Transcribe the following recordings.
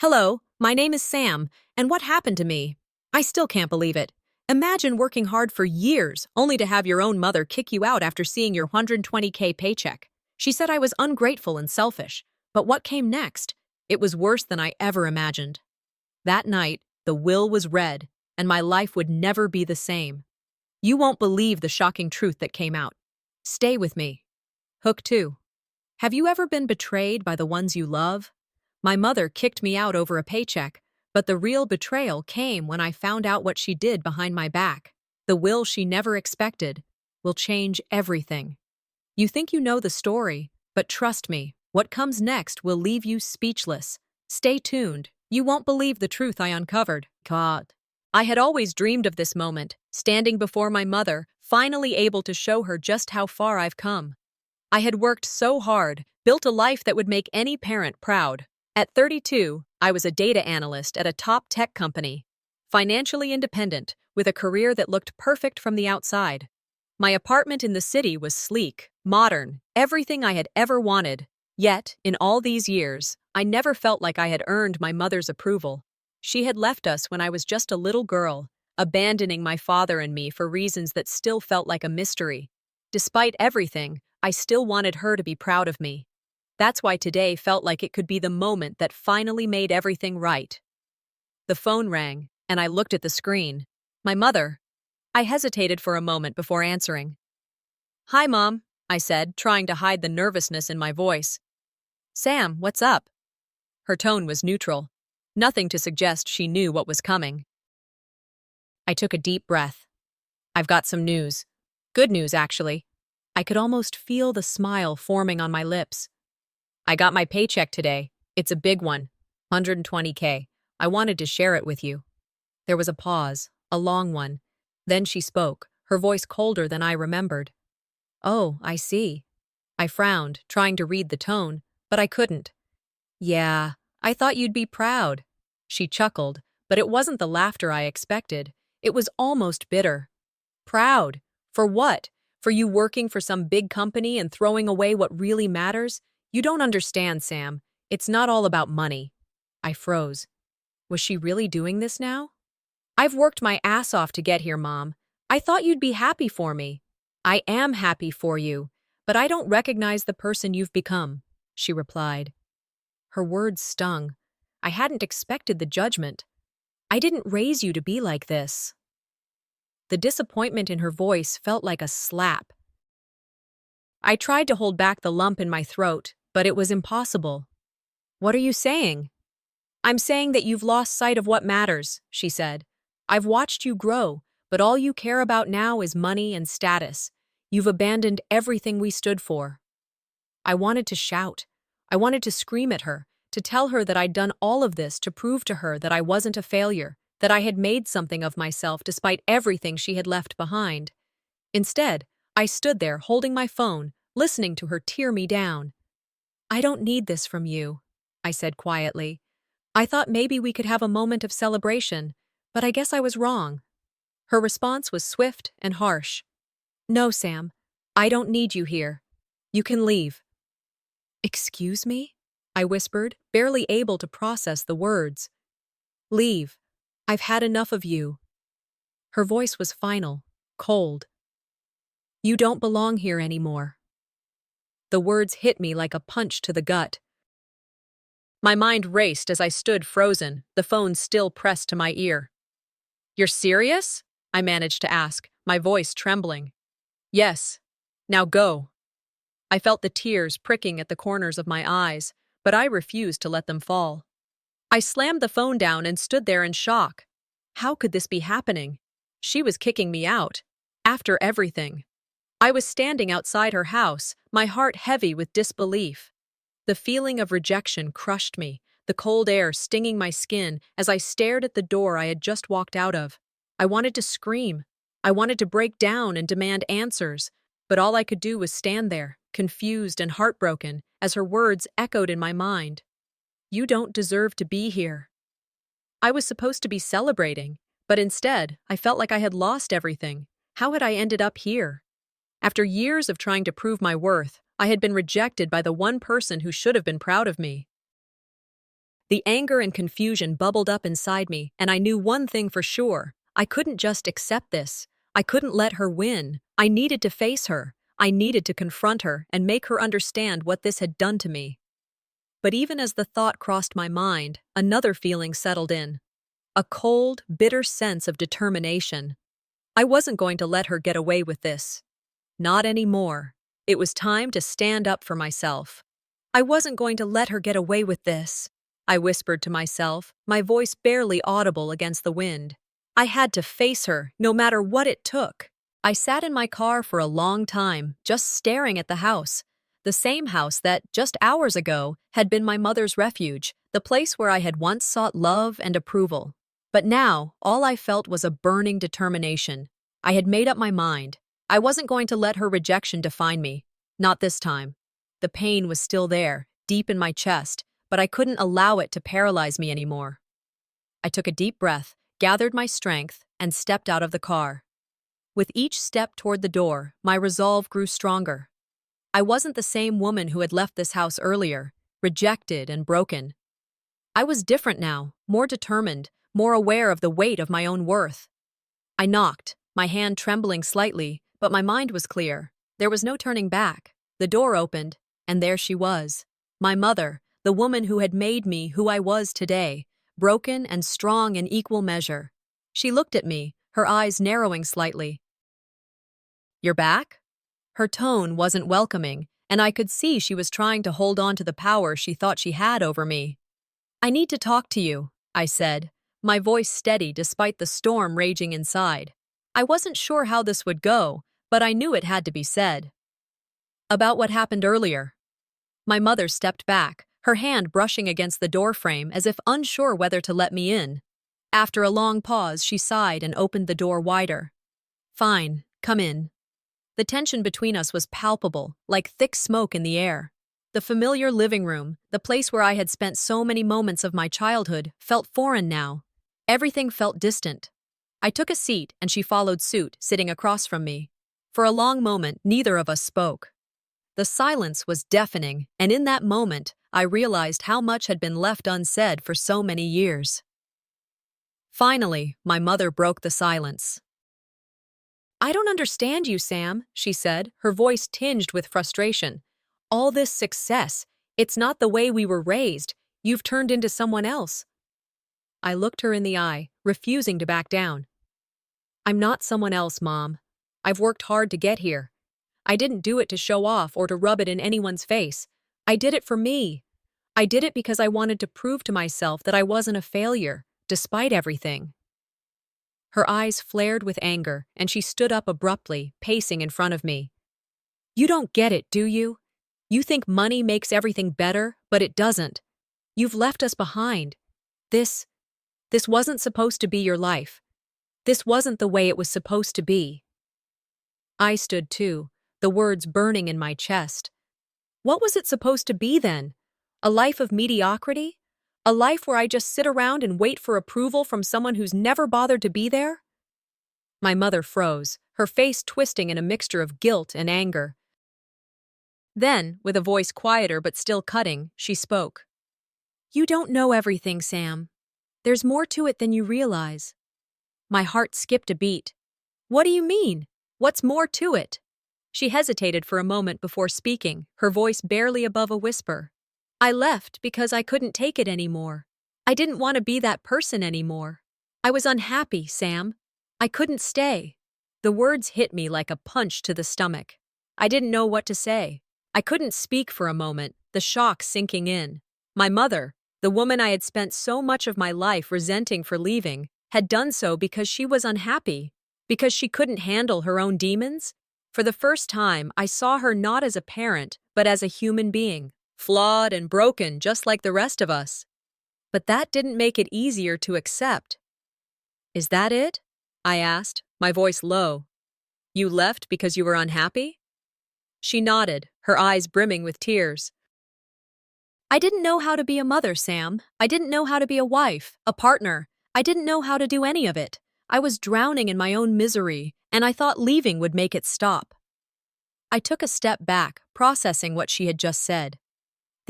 Hello, my name is Sam, and what happened to me? I still can't believe it. Imagine working hard for years only to have your own mother kick you out after seeing your 120K paycheck. She said I was ungrateful and selfish, but what came next? It was worse than I ever imagined. That night, the will was read, and my life would never be the same. You won't believe the shocking truth that came out. Stay with me. Hook 2. Have you ever been betrayed by the ones you love? My mother kicked me out over a paycheck, but the real betrayal came when I found out what she did behind my back. The will she never expected will change everything. You think you know the story, but trust me, what comes next will leave you speechless. Stay tuned. You won't believe the truth I uncovered. God. I had always dreamed of this moment, standing before my mother, finally able to show her just how far I've come. I had worked so hard, built a life that would make any parent proud. At 32, I was a data analyst at a top tech company, financially independent, with a career that looked perfect from the outside. My apartment in the city was sleek, modern, everything I had ever wanted. Yet, in all these years, I never felt like I had earned my mother's approval. She had left us when I was just a little girl, abandoning my father and me for reasons that still felt like a mystery. Despite everything, I still wanted her to be proud of me. That's why today felt like it could be the moment that finally made everything right. The phone rang, and I looked at the screen. My mother. I hesitated for a moment before answering. "Hi, Mom," I said, trying to hide the nervousness in my voice. "Sam, what's up?" Her tone was neutral, nothing to suggest she knew what was coming. I took a deep breath. "I've got some news. Good news, actually." I could almost feel the smile forming on my lips. "I got my paycheck today. It's a big one. 120K. I wanted to share it with you." There was a pause, a long one. Then she spoke, her voice colder than I remembered. "Oh, I see." I frowned, trying to read the tone, but I couldn't. "Yeah, I thought you'd be proud." She chuckled, but it wasn't the laughter I expected. It was almost bitter. "Proud? For what? For you working for some big company and throwing away what really matters? You don't understand, Sam. It's not all about money." I froze. Was she really doing this now? "I've worked my ass off to get here, Mom. I thought you'd be happy for me." "I am happy for you, but I don't recognize the person you've become," she replied. Her words stung. I hadn't expected the judgment. "I didn't raise you to be like this." The disappointment in her voice felt like a slap. I tried to hold back the lump in my throat, but it was impossible. "What are you saying?" "I'm saying that you've lost sight of what matters," she said. "I've watched you grow, but all you care about now is money and status. You've abandoned everything we stood for." I wanted to shout. I wanted to scream at her, to tell her that I'd done all of this to prove to her that I wasn't a failure, that I had made something of myself despite everything she had left behind. Instead, I stood there holding my phone, listening to her tear me down. "I don't need this from you," I said quietly. "I thought maybe we could have a moment of celebration, but I guess I was wrong." Her response was swift and harsh. "No, Sam, I don't need you here. You can leave." "Excuse me?" I whispered, barely able to process the words. "Leave. I've had enough of you." Her voice was final, cold. "You don't belong here anymore." The words hit me like a punch to the gut. My mind raced as I stood frozen, the phone still pressed to my ear. "You're serious?" I managed to ask, my voice trembling. "Yes. Now go." I felt the tears pricking at the corners of my eyes, but I refused to let them fall. I slammed the phone down and stood there in shock. How could this be happening? She was kicking me out. After everything. I was standing outside her house, my heart heavy with disbelief. The feeling of rejection crushed me, the cold air stinging my skin as I stared at the door I had just walked out of. I wanted to scream. I wanted to break down and demand answers, but all I could do was stand there, confused and heartbroken, as her words echoed in my mind. "You don't deserve to be here." I was supposed to be celebrating, but instead, I felt like I had lost everything. How had I ended up here? After years of trying to prove my worth, I had been rejected by the one person who should have been proud of me. The anger and confusion bubbled up inside me, and I knew one thing for sure. I couldn't just accept this. I couldn't let her win. I needed to face her. I needed to confront her and make her understand what this had done to me. But even as the thought crossed my mind, another feeling settled in. A cold, bitter sense of determination. I wasn't going to let her get away with this. Not anymore. It was time to stand up for myself. I wasn't going to let her get away with this, I whispered to myself, my voice barely audible against the wind. I had to face her, no matter what it took. I sat in my car for a long time, just staring at the house. The same house that, just hours ago, had been my mother's refuge, the place where I had once sought love and approval. But now, all I felt was a burning determination. I had made up my mind. I wasn't going to let her rejection define me. Not this time. The pain was still there, deep in my chest, but I couldn't allow it to paralyze me anymore. I took a deep breath, gathered my strength, and stepped out of the car. With each step toward the door, my resolve grew stronger. I wasn't the same woman who had left this house earlier, rejected and broken. I was different now, more determined, more aware of the weight of my own worth. I knocked, my hand trembling slightly, but my mind was clear. There was no turning back. The door opened, and there she was. My mother, the woman who had made me who I was today, broken and strong in equal measure. She looked at me, her eyes narrowing slightly. "You're back?" Her tone wasn't welcoming, and I could see she was trying to hold on to the power she thought she had over me. "I need to talk to you," I said, my voice steady despite the storm raging inside. I wasn't sure how this would go, but I knew it had to be said. "About what happened earlier." My mother stepped back, her hand brushing against the doorframe as if unsure whether to let me in. After a long pause, she sighed and opened the door wider. "Fine, come in." The tension between us was palpable, like thick smoke in the air. The familiar living room, the place where I had spent so many moments of my childhood, felt foreign now. Everything felt distant. I took a seat and she followed suit, sitting across from me. For a long moment, neither of us spoke. The silence was deafening, and in that moment, I realized how much had been left unsaid for so many years. Finally, my mother broke the silence. "I don't understand you, Sam," she said, her voice tinged with frustration. "All this success, it's not the way we were raised. You've turned into someone else." I looked her in the eye, refusing to back down. "I'm not someone else, Mom. I've worked hard to get here. I didn't do it to show off or to rub it in anyone's face. I did it for me. I did it because I wanted to prove to myself that I wasn't a failure, despite everything." Her eyes flared with anger, and she stood up abruptly, pacing in front of me. "You don't get it, do you? You think money makes everything better, but it doesn't. You've left us behind. This wasn't supposed to be your life. This wasn't the way it was supposed to be." I stood too, the words burning in my chest. What was it supposed to be then? A life of mediocrity? A life where I just sit around and wait for approval from someone who's never bothered to be there? My mother froze, her face twisting in a mixture of guilt and anger. Then, with a voice quieter but still cutting, she spoke. "You don't know everything, Sam. There's more to it than you realize." My heart skipped a beat. "What do you mean? What's more to it?" She hesitated for a moment before speaking, her voice barely above a whisper. "I left because I couldn't take it anymore. I didn't want to be that person anymore. I was unhappy, Sam. I couldn't stay." The words hit me like a punch to the stomach. I didn't know what to say. I couldn't speak for a moment, the shock sinking in. My mother, the woman I had spent so much of my life resenting for leaving, had done so because she was unhappy, because she couldn't handle her own demons. For the first time, I saw her not as a parent, but as a human being. Flawed and broken just like the rest of us. But that didn't make it easier to accept. "Is that it?" I asked, my voice low. "You left because you were unhappy?" She nodded, her eyes brimming with tears. "I didn't know how to be a mother, Sam. I didn't know how to be a wife, a partner. I didn't know how to do any of it. I was drowning in my own misery, and I thought leaving would make it stop." I took a step back, processing what she had just said.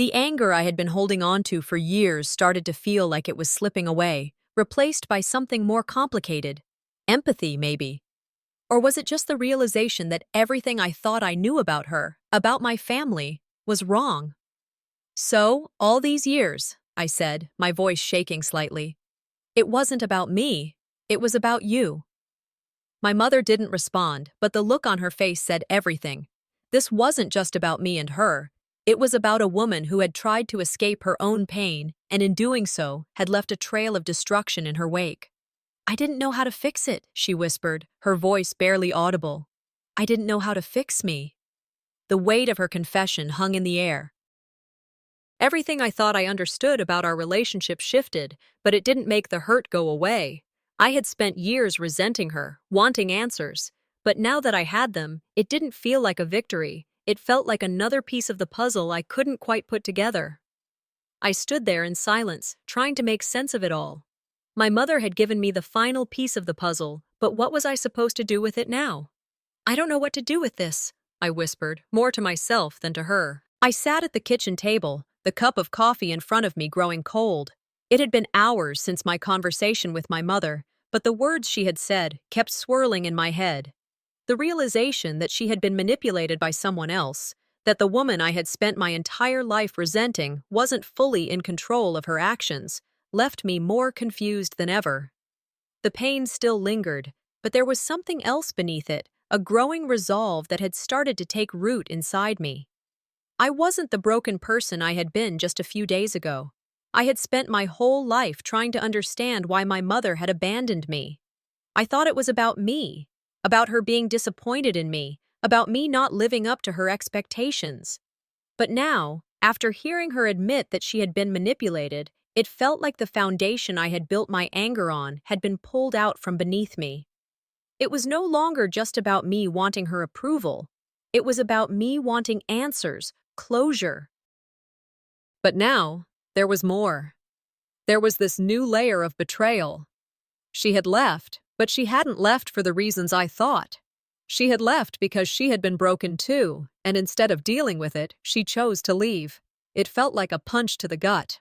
The anger I had been holding on to for years started to feel like it was slipping away, replaced by something more complicated. Empathy, maybe. Or was it just the realization that everything I thought I knew about her, about my family, was wrong? So, all these years, I said, my voice shaking slightly, it wasn't about me, it was about you. My mother didn't respond, but the look on her face said everything. This wasn't just about me and her. It was about a woman who had tried to escape her own pain, and in doing so, had left a trail of destruction in her wake. I didn't know how to fix it, she whispered, her voice barely audible. I didn't know how to fix me. The weight of her confession hung in the air. Everything I thought I understood about our relationship shifted, but it didn't make the hurt go away. I had spent years resenting her, wanting answers, but now that I had them, it didn't feel like a victory. It felt like another piece of the puzzle I couldn't quite put together. I stood there in silence, trying to make sense of it all. My mother had given me the final piece of the puzzle, but what was I supposed to do with it now? I don't know what to do with this, I whispered, more to myself than to her. I sat at the kitchen table, the cup of coffee in front of me growing cold. It had been hours since my conversation with my mother, but the words she had said kept swirling in my head. The realization that she had been manipulated by someone else, that the woman I had spent my entire life resenting wasn't fully in control of her actions, left me more confused than ever. The pain still lingered, but there was something else beneath it, a growing resolve that had started to take root inside me. I wasn't the broken person I had been just a few days ago. I had spent my whole life trying to understand why my mother had abandoned me. I thought it was about me, about her being disappointed in me, about me not living up to her expectations. But now, after hearing her admit that she had been manipulated, it felt like the foundation I had built my anger on had been pulled out from beneath me. It was no longer just about me wanting her approval. It was about me wanting answers, closure. But now, there was more. There was this new layer of betrayal. She had left, but she hadn't left for the reasons I thought. She had left because she had been broken too, and instead of dealing with it, she chose to leave. It felt like a punch to the gut.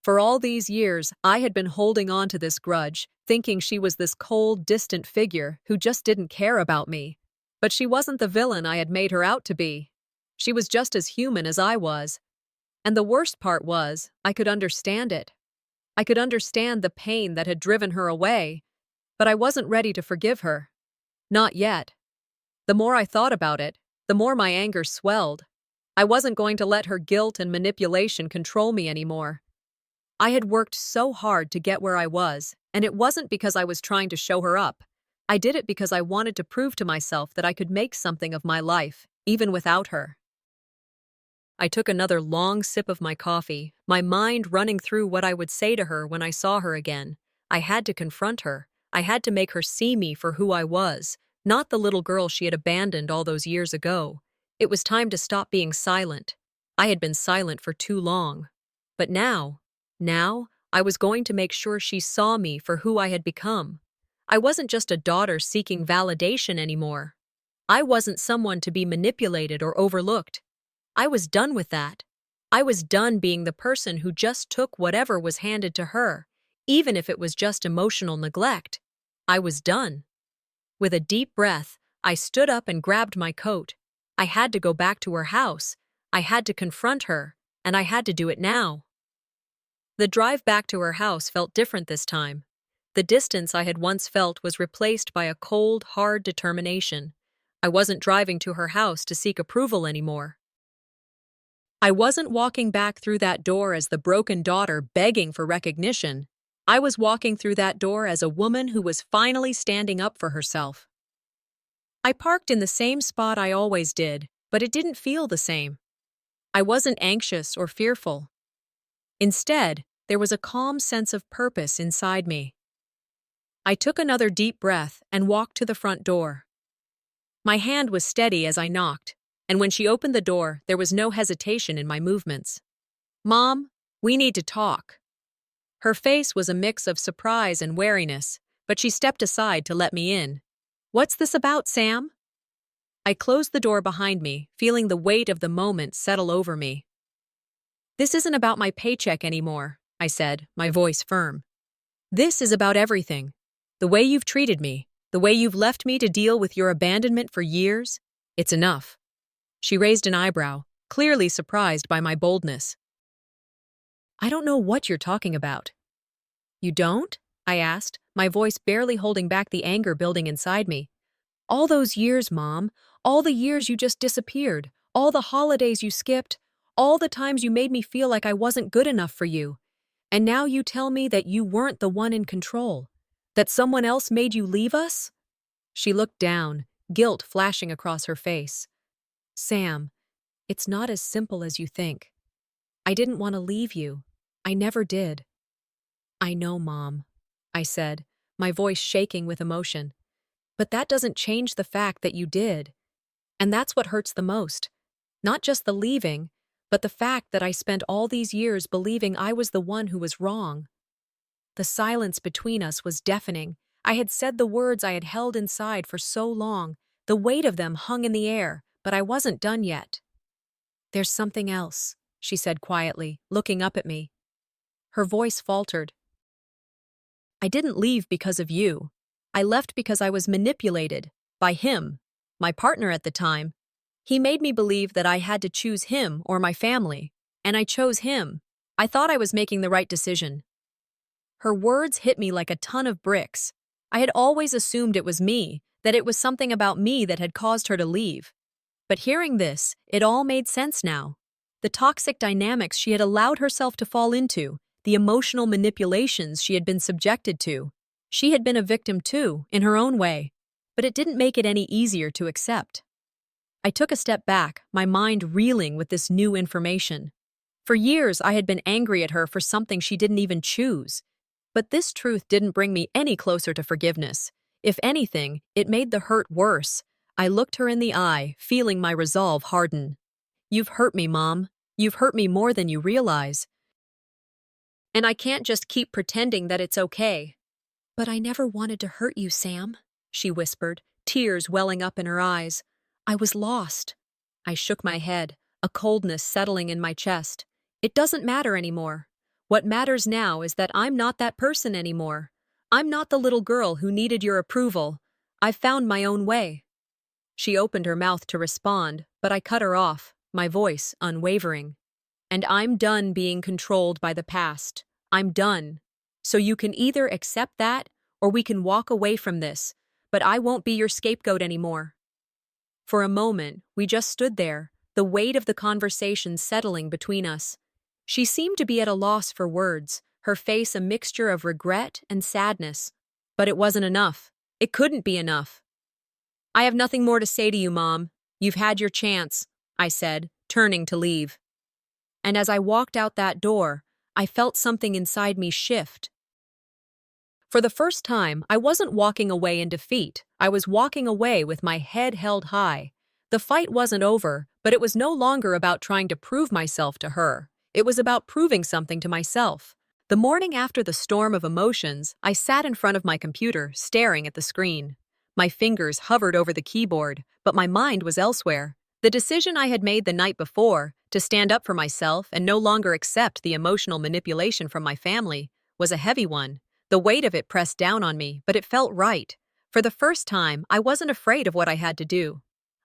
For all these years, I had been holding on to this grudge, thinking she was this cold, distant figure who just didn't care about me. But she wasn't the villain I had made her out to be. She was just as human as I was. And the worst part was, I could understand it. I could understand the pain that had driven her away, but I wasn't ready to forgive her. Not yet. The more I thought about it, the more my anger swelled. I wasn't going to let her guilt and manipulation control me anymore. I had worked so hard to get where I was, and it wasn't because I was trying to show her up. I did it because I wanted to prove to myself that I could make something of my life, even without her. I took another long sip of my coffee, my mind running through what I would say to her when I saw her again. I had to confront her. I had to make her see me for who I was, not the little girl she had abandoned all those years ago. It was time to stop being silent. I had been silent for too long. But now, I was going to make sure she saw me for who I had become. I wasn't just a daughter seeking validation anymore. I wasn't someone to be manipulated or overlooked. I was done with that. I was done being the person who just took whatever was handed to her, even if it was just emotional neglect. I was done. With a deep breath, I stood up and grabbed my coat. I had to go back to her house. I had to confront her, and I had to do it now. The drive back to her house felt different this time. The distance I had once felt was replaced by a cold, hard determination. I wasn't driving to her house to seek approval anymore. I wasn't walking back through that door as the broken daughter begging for recognition. I was walking through that door as a woman who was finally standing up for herself. I parked in the same spot I always did, but it didn't feel the same. I wasn't anxious or fearful. Instead, there was a calm sense of purpose inside me. I took another deep breath and walked to the front door. My hand was steady as I knocked, and when she opened the door, there was no hesitation in my movements. "Mom, we need to talk." Her face was a mix of surprise and wariness, but she stepped aside to let me in. "What's this about, Sam?" I closed the door behind me, feeling the weight of the moment settle over me. This isn't about my paycheck anymore, I said, my voice firm. This is about everything. The way you've treated me, the way you've left me to deal with your abandonment for years, it's enough. She raised an eyebrow, clearly surprised by my boldness. I don't know what you're talking about. You don't? I asked, my voice barely holding back the anger building inside me. All those years, Mom, all the years you just disappeared, all the holidays you skipped, all the times you made me feel like I wasn't good enough for you. And now you tell me that you weren't the one in control, that someone else made you leave us? She looked down, guilt flashing across her face. Sam, it's not as simple as you think. I didn't want to leave you. I never did. I know, Mom, I said, my voice shaking with emotion. But that doesn't change the fact that you did. And that's what hurts the most. Not just the leaving, but the fact that I spent all these years believing I was the one who was wrong. The silence between us was deafening. I had said the words I had held inside for so long. The weight of them hung in the air, but I wasn't done yet. There's something else, she said quietly, looking up at me. Her voice faltered. I didn't leave because of you. I left because I was manipulated by him, my partner at the time. He made me believe that I had to choose him or my family, and I chose him. I thought I was making the right decision. Her words hit me like a ton of bricks. I had always assumed it was me, that it was something about me that had caused her to leave. But hearing this, it all made sense now. The toxic dynamics she had allowed herself to fall into, the emotional manipulations she had been subjected to. She had been a victim too, in her own way, but it didn't make it any easier to accept. I took a step back, my mind reeling with this new information. For years, I had been angry at her for something she didn't even choose. But this truth didn't bring me any closer to forgiveness. If anything, it made the hurt worse. I looked her in the eye, feeling my resolve harden. You've hurt me, Mom. You've hurt me more than you realize. And I can't just keep pretending that it's okay. But I never wanted to hurt you, Sam, she whispered, tears welling up in her eyes. I was lost. I shook my head, a coldness settling in my chest. It doesn't matter anymore. What matters now is that I'm not that person anymore. I'm not the little girl who needed your approval. I've found my own way. She opened her mouth to respond, but I cut her off, my voice unwavering. And I'm done being controlled by the past. I'm done. So you can either accept that, or we can walk away from this, but I won't be your scapegoat anymore. For a moment, we just stood there, the weight of the conversation settling between us. She seemed to be at a loss for words, her face a mixture of regret and sadness. But it wasn't enough. It couldn't be enough. I have nothing more to say to you, Mom. You've had your chance, I said, turning to leave. And as I walked out that door, I felt something inside me shift. For the first time, I wasn't walking away in defeat. I was walking away with my head held high. The fight wasn't over, but it was no longer about trying to prove myself to her. It was about proving something to myself. The morning after the storm of emotions, I sat in front of my computer, staring at the screen. My fingers hovered over the keyboard, but my mind was elsewhere. The decision I had made the night before, to stand up for myself and no longer accept the emotional manipulation from my family, was a heavy one. The weight of it pressed down on me, but it felt right. For the first time, I wasn't afraid of what I had to do.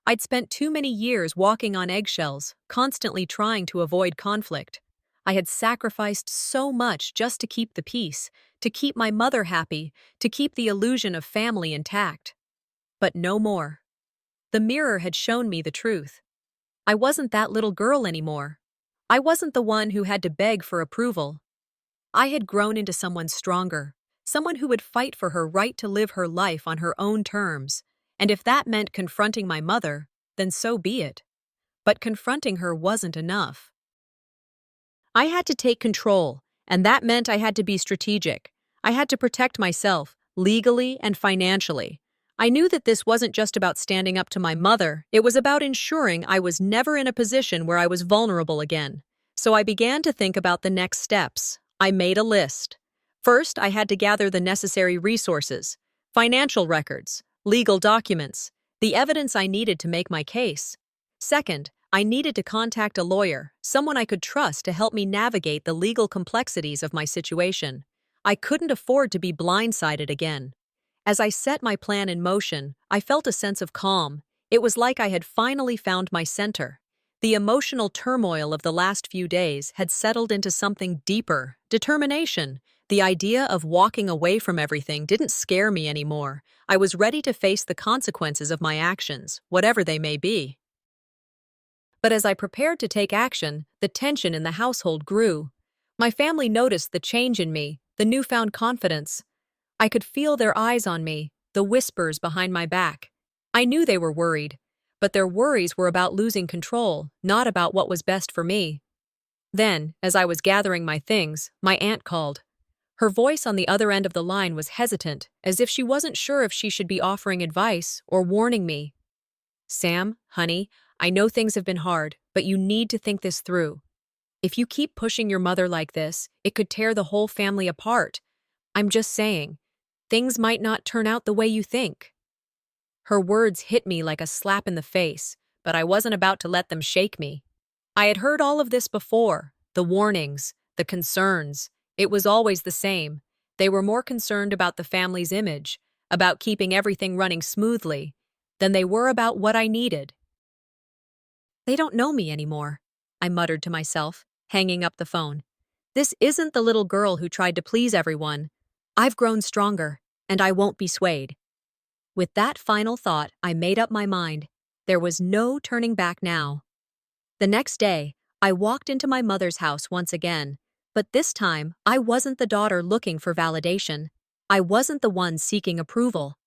I'd spent too many years walking on eggshells, constantly trying to avoid conflict. I had sacrificed so much just to keep the peace, to keep my mother happy, to keep the illusion of family intact. But no more. The mirror had shown me the truth. I wasn't that little girl anymore. I wasn't the one who had to beg for approval. I had grown into someone stronger, someone who would fight for her right to live her life on her own terms. And if that meant confronting my mother, then so be it. But confronting her wasn't enough. I had to take control, and that meant I had to be strategic. I had to protect myself, legally and financially. I knew that this wasn't just about standing up to my mother, it was about ensuring I was never in a position where I was vulnerable again. So I began to think about the next steps. I made a list. First, I had to gather the necessary resources, financial records, legal documents, the evidence I needed to make my case. Second, I needed to contact a lawyer, someone I could trust to help me navigate the legal complexities of my situation. I couldn't afford to be blindsided again. As I set my plan in motion, I felt a sense of calm. It was like I had finally found my center. The emotional turmoil of the last few days had settled into something deeper, determination. The idea of walking away from everything didn't scare me anymore. I was ready to face the consequences of my actions, whatever they may be. But as I prepared to take action, the tension in the household grew. My family noticed the change in me, the newfound confidence. I could feel their eyes on me, the whispers behind my back. I knew they were worried, but their worries were about losing control, not about what was best for me. Then, as I was gathering my things, my aunt called. Her voice on the other end of the line was hesitant, as if she wasn't sure if she should be offering advice or warning me. "Sam, honey, I know things have been hard, but you need to think this through. If you keep pushing your mother like this, it could tear the whole family apart. I'm just saying, things might not turn out the way you think." Her words hit me like a slap in the face, but I wasn't about to let them shake me. I had heard all of this before, the warnings, the concerns. It was always the same. They were more concerned about the family's image, about keeping everything running smoothly, than they were about what I needed. "They don't know me anymore," I muttered to myself, hanging up the phone. "This isn't the little girl who tried to please everyone. I've grown stronger, and I won't be swayed." With that final thought, I made up my mind. There was no turning back now. The next day, I walked into my mother's house once again, but this time, I wasn't the daughter looking for validation. I wasn't the one seeking approval.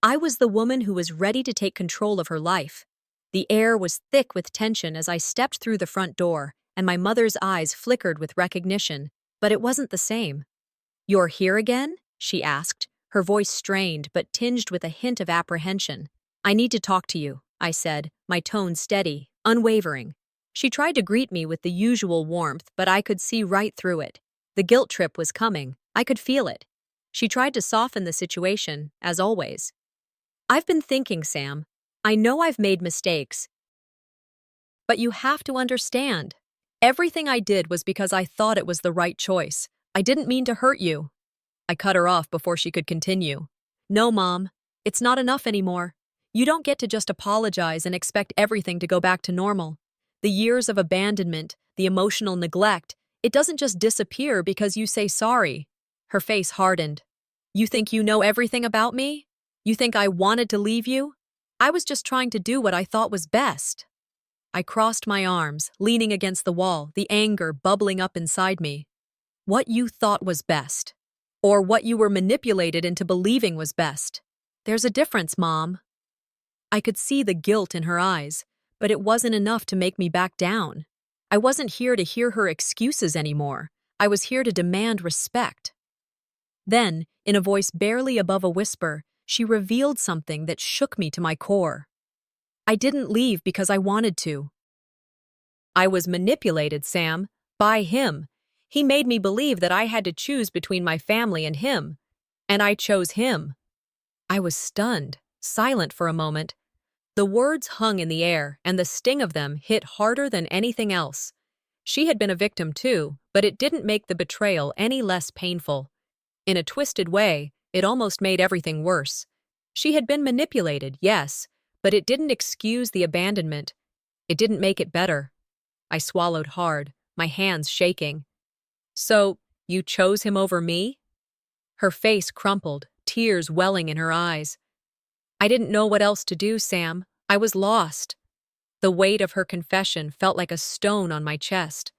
I was the woman who was ready to take control of her life. The air was thick with tension as I stepped through the front door, and my mother's eyes flickered with recognition, but it wasn't the same. "You're here again?" she asked, her voice strained but tinged with a hint of apprehension. "I need to talk to you," I said, my tone steady, unwavering. She tried to greet me with the usual warmth, but I could see right through it. The guilt trip was coming. I could feel it. She tried to soften the situation, as always. "I've been thinking, Sam. I know I've made mistakes, but you have to understand. Everything I did was because I thought it was the right choice. I didn't mean to hurt you." I cut her off before she could continue. "No, Mom. It's not enough anymore. You don't get to just apologize and expect everything to go back to normal. The years of abandonment, the emotional neglect, it doesn't just disappear because you say sorry." Her face hardened. "You think you know everything about me? You think I wanted to leave you? I was just trying to do what I thought was best." I crossed my arms, leaning against the wall, the anger bubbling up inside me. "What you thought was best, or what you were manipulated into believing was best. There's a difference, Mom." I could see the guilt in her eyes, but it wasn't enough to make me back down. I wasn't here to hear her excuses anymore. I was here to demand respect. Then, in a voice barely above a whisper, she revealed something that shook me to my core. "I didn't leave because I wanted to. I was manipulated, Sam, by him. He made me believe that I had to choose between my family and him. And I chose him." I was stunned, silent for a moment. The words hung in the air, and the sting of them hit harder than anything else. She had been a victim too, but it didn't make the betrayal any less painful. In a twisted way, it almost made everything worse. She had been manipulated, yes, but it didn't excuse the abandonment. It didn't make it better. I swallowed hard, my hands shaking. "So, you chose him over me?" Her face crumpled, tears welling in her eyes. "I didn't know what else to do, Sam. I was lost." The weight of her confession felt like a stone on my chest.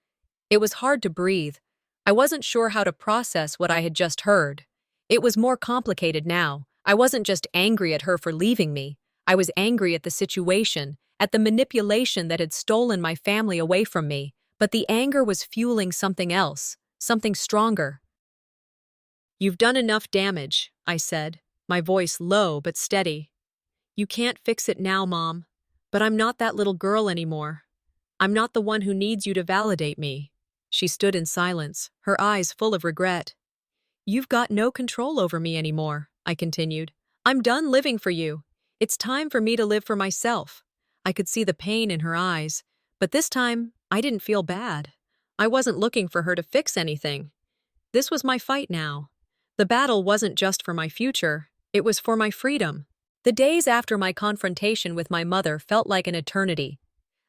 It was hard to breathe. I wasn't sure how to process what I had just heard. It was more complicated now. I wasn't just angry at her for leaving me. I was angry at the situation, at the manipulation that had stolen my family away from me. But the anger was fueling something else, something stronger. "You've done enough damage," I said, my voice low but steady. "You can't fix it now, Mom, but I'm not that little girl anymore. I'm not the one who needs you to validate me." She stood in silence, her eyes full of regret. "You've got no control over me anymore," I continued. "I'm done living for you. It's time for me to live for myself." I could see the pain in her eyes, But this time, I didn't feel bad. I wasn't looking for her to fix anything. This was my fight now. The battle wasn't just for my future, it was for my freedom. The days after my confrontation with my mother felt like an eternity.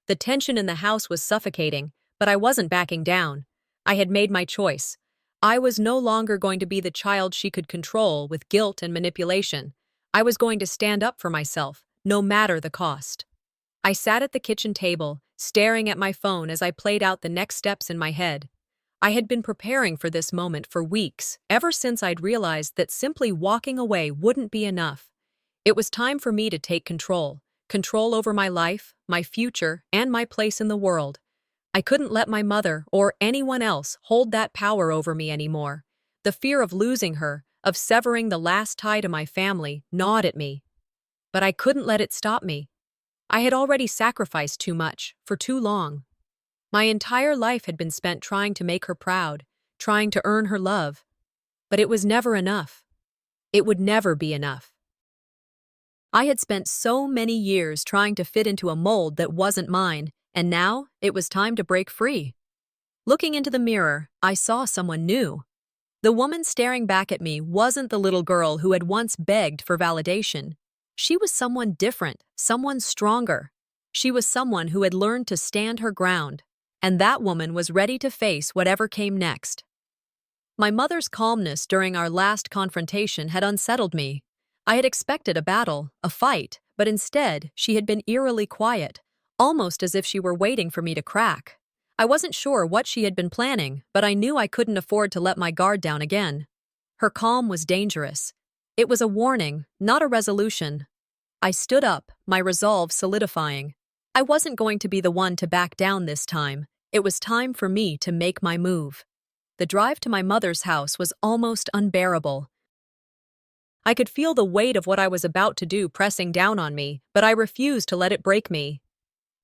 The tension in the house was suffocating, but I wasn't backing down. I had made my choice. I was no longer going to be the child she could control with guilt and manipulation. I was going to stand up for myself, no matter the cost. I sat at the kitchen table, staring at my phone as I played out the next steps in my head. I had been preparing for this moment for weeks, ever since I'd realized that simply walking away wouldn't be enough. It was time for me to take control over my life, my future, and my place in the world. I couldn't let my mother or anyone else hold that power over me anymore. The fear of losing her, of severing the last tie to my family, gnawed at me. But I couldn't let it stop me. I had already sacrificed too much, for too long. My entire life had been spent trying to make her proud, trying to earn her love. But it was never enough. It would never be enough. I had spent so many years trying to fit into a mold that wasn't mine, and now it was time to break free. Looking into the mirror, I saw someone new. The woman staring back at me wasn't the little girl who had once begged for validation. She was someone different, someone stronger. She was someone who had learned to stand her ground, and that woman was ready to face whatever came next. My mother's calmness during our last confrontation had unsettled me. I had expected a battle, a fight, but instead she had been eerily quiet, almost as if she were waiting for me to crack. I wasn't sure what she had been planning, but I knew I couldn't afford to let my guard down again. Her calm was dangerous. It was a warning, not a resolution. I stood up, my resolve solidifying. I wasn't going to be the one to back down this time. It was time for me to make my move. The drive to my mother's house was almost unbearable. I could feel the weight of what I was about to do pressing down on me, but I refused to let it break me.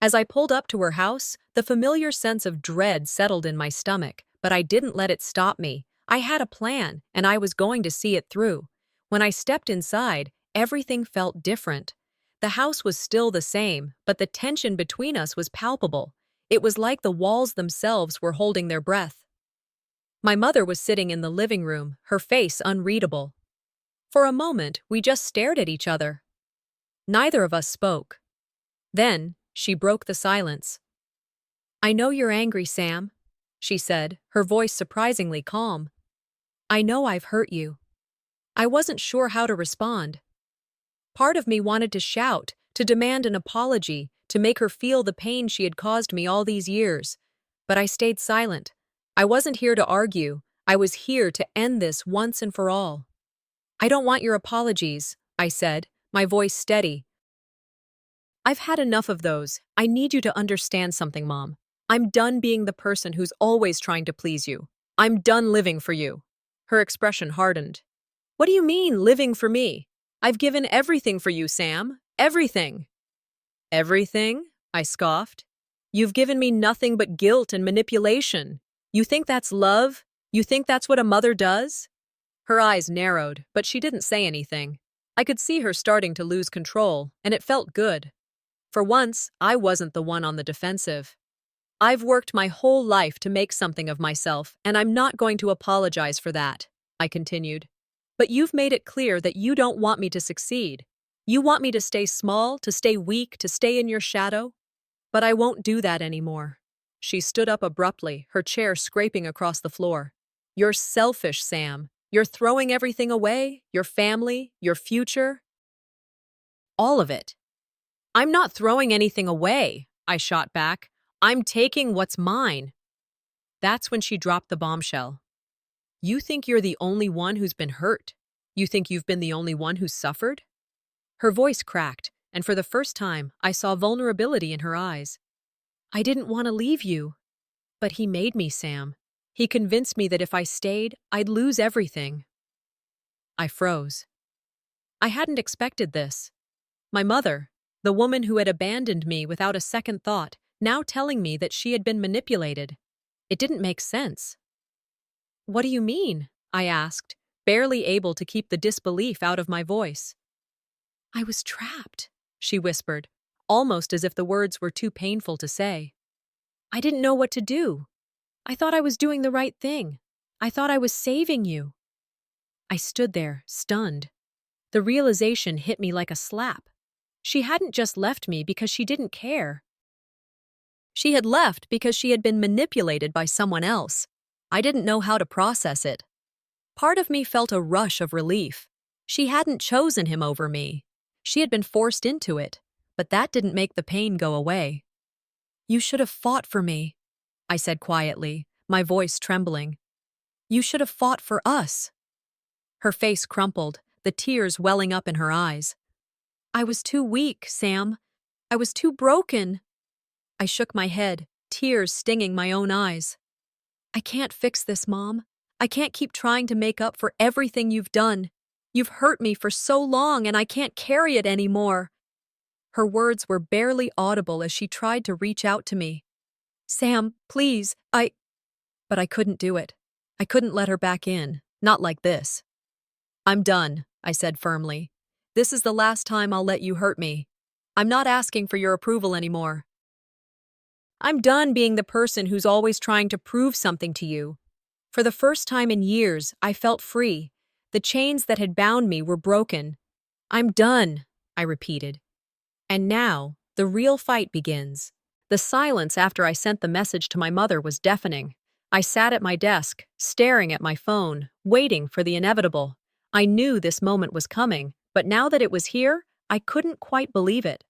As I pulled up to her house, the familiar sense of dread settled in my stomach, but I didn't let it stop me. I had a plan, and I was going to see it through. When I stepped inside, everything felt different. The house was still the same, but the tension between us was palpable. It was like the walls themselves were holding their breath. My mother was sitting in the living room, her face unreadable. For a moment, we just stared at each other. Neither of us spoke. Then, she broke the silence. "I know you're angry, Sam," she said, her voice surprisingly calm. "I know I've hurt you." I wasn't sure how to respond. Part of me wanted to shout, to demand an apology, to make her feel the pain she had caused me all these years. But I stayed silent. I wasn't here to argue. I was here to end this once and for all. "I don't want your apologies," I said, my voice steady. "I've had enough of those. I need you to understand something, Mom. I'm done being the person who's always trying to please you. I'm done living for you." Her expression hardened. "What do you mean, living for me? I've given everything for you, Sam. Everything." "Everything?" I scoffed. "You've given me nothing but guilt and manipulation. You think that's love? You think that's what a mother does?" Her eyes narrowed, but she didn't say anything. I could see her starting to lose control, and it felt good. For once, I wasn't the one on the defensive. "I've worked my whole life to make something of myself, and I'm not going to apologize for that," I continued. "But you've made it clear that you don't want me to succeed. You want me to stay small, to stay weak, to stay in your shadow. But I won't do that anymore." She stood up abruptly, her chair scraping across the floor. "You're selfish, Sam. You're throwing everything away, your family, your future. All of it." "I'm not throwing anything away," I shot back. "I'm taking what's mine." That's when she dropped the bombshell. "You think you're the only one who's been hurt? You think you've been the only one who's suffered?" Her voice cracked, and for the first time, I saw vulnerability in her eyes. "I didn't want to leave you. But he made me, Sam. He convinced me that if I stayed, I'd lose everything." I froze. I hadn't expected this. My mother, the woman who had abandoned me without a second thought, now telling me that she had been manipulated. It didn't make sense. "What do you mean?" I asked, barely able to keep the disbelief out of my voice. "I was trapped," she whispered, almost as if the words were too painful to say. I didn't know what to do. I thought I was doing the right thing. I thought I was saving you. I stood there, stunned. The realization hit me like a slap. She hadn't just left me because she didn't care. She had left because she had been manipulated by someone else. I didn't know how to process it. Part of me felt a rush of relief. She hadn't chosen him over me. She had been forced into it, but that didn't make the pain go away. "You should have fought for me," I said quietly, my voice trembling. "You should have fought for us." Her face crumpled, the tears welling up in her eyes. "I was too weak, Sam. I was too broken." I shook my head, tears stinging my own eyes. "I can't fix this, Mom. I can't keep trying to make up for everything you've done. You've hurt me for so long and I can't carry it anymore." Her words were barely audible as she tried to reach out to me. "Sam, please, But I couldn't do it. I couldn't let her back in, not like this. "I'm done," I said firmly. "This is the last time I'll let you hurt me. I'm not asking for your approval anymore. I'm done being the person who's always trying to prove something to you." For the first time in years, I felt free. The chains that had bound me were broken. "I'm done," I repeated. And now, the real fight begins. The silence after I sent the message to my mother was deafening. I sat at my desk, staring at my phone, waiting for the inevitable. I knew this moment was coming, but now that it was here, I couldn't quite believe it.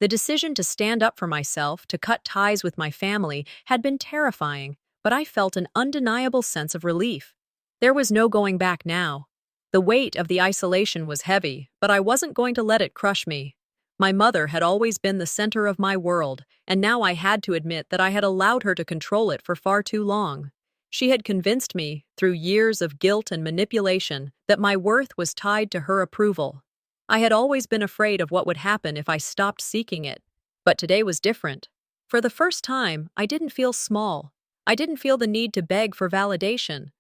The decision to stand up for myself, to cut ties with my family, had been terrifying, but I felt an undeniable sense of relief. There was no going back now. The weight of the isolation was heavy, but I wasn't going to let it crush me. My mother had always been the center of my world, and now I had to admit that I had allowed her to control it for far too long. She had convinced me, through years of guilt and manipulation, that my worth was tied to her approval. I had always been afraid of what would happen if I stopped seeking it. But today was different. For the first time, I didn't feel small. I didn't feel the need to beg for validation.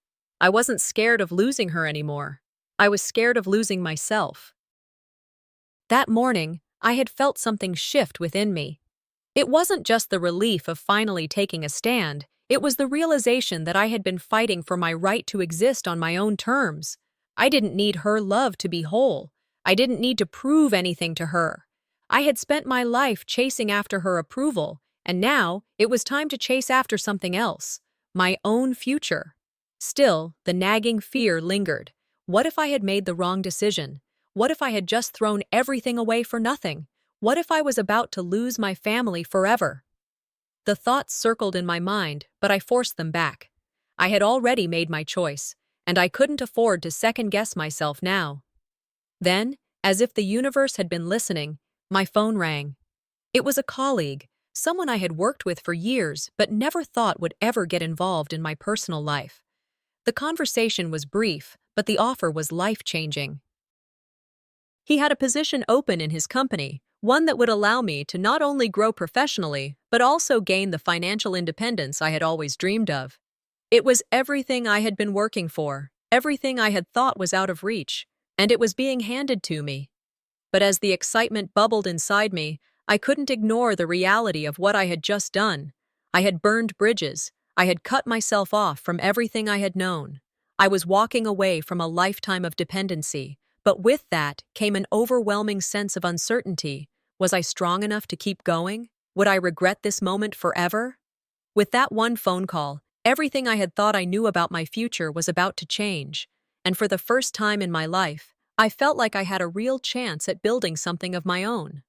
I wasn't scared of losing her anymore. I was scared of losing myself. That morning, I had felt something shift within me. It wasn't just the relief of finally taking a stand, it was the realization that I had been fighting for my right to exist on my own terms. I didn't need her love to be whole. I didn't need to prove anything to her. I had spent my life chasing after her approval, and now it was time to chase after something else, my own future. Still, the nagging fear lingered. What if I had made the wrong decision? What if I had just thrown everything away for nothing? What if I was about to lose my family forever? The thoughts circled in my mind, but I forced them back. I had already made my choice, and I couldn't afford to second-guess myself now. Then, as if the universe had been listening, my phone rang. It was a colleague, someone I had worked with for years but never thought would ever get involved in my personal life. The conversation was brief, but the offer was life-changing. He had a position open in his company, one that would allow me to not only grow professionally, but also gain the financial independence I had always dreamed of. It was everything I had been working for, everything I had thought was out of reach, and it was being handed to me. But as the excitement bubbled inside me, I couldn't ignore the reality of what I had just done. I had burned bridges. I had cut myself off from everything I had known. I was walking away from a lifetime of dependency, but with that came an overwhelming sense of uncertainty. Was I strong enough to keep going? Would I regret this moment forever? With that one phone call, everything I had thought I knew about my future was about to change, and for the first time in my life, I felt like I had a real chance at building something of my own.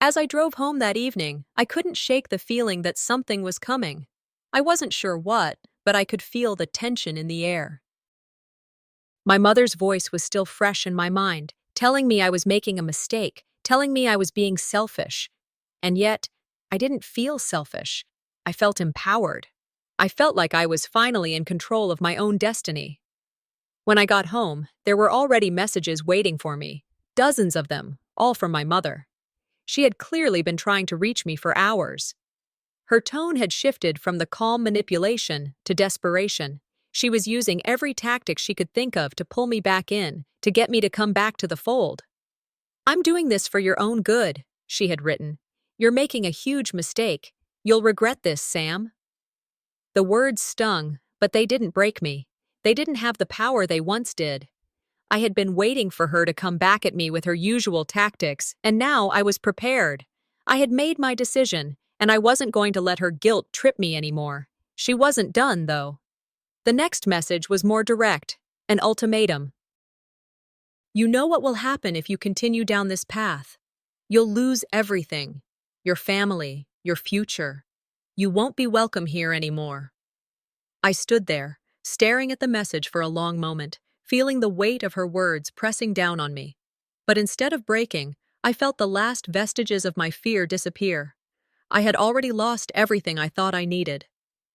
As I drove home that evening, I couldn't shake the feeling that something was coming. I wasn't sure what, but I could feel the tension in the air. My mother's voice was still fresh in my mind, telling me I was making a mistake, telling me I was being selfish. And yet, I didn't feel selfish. I felt empowered. I felt like I was finally in control of my own destiny. When I got home, there were already messages waiting for me, dozens of them, all from my mother. She had clearly been trying to reach me for hours. Her tone had shifted from the calm manipulation to desperation. She was using every tactic she could think of to pull me back in, to get me to come back to the fold. "I'm doing this for your own good," she had written. "You're making a huge mistake. You'll regret this, Sam. The words stung, but they didn't break me. They didn't have the power they once did. I had been waiting for her to come back at me with her usual tactics, and now I was prepared. I had made my decision, and I wasn't going to let her guilt trip me anymore. She wasn't done, though. The next message was more direct, an ultimatum. You know what will happen if you continue down this path. You'll lose everything. Your family, your future. You won't be welcome here anymore. I stood there, staring at the message for a long moment, feeling the weight of her words pressing down on me. But instead of breaking, I felt the last vestiges of my fear disappear. I had already lost everything I thought I needed.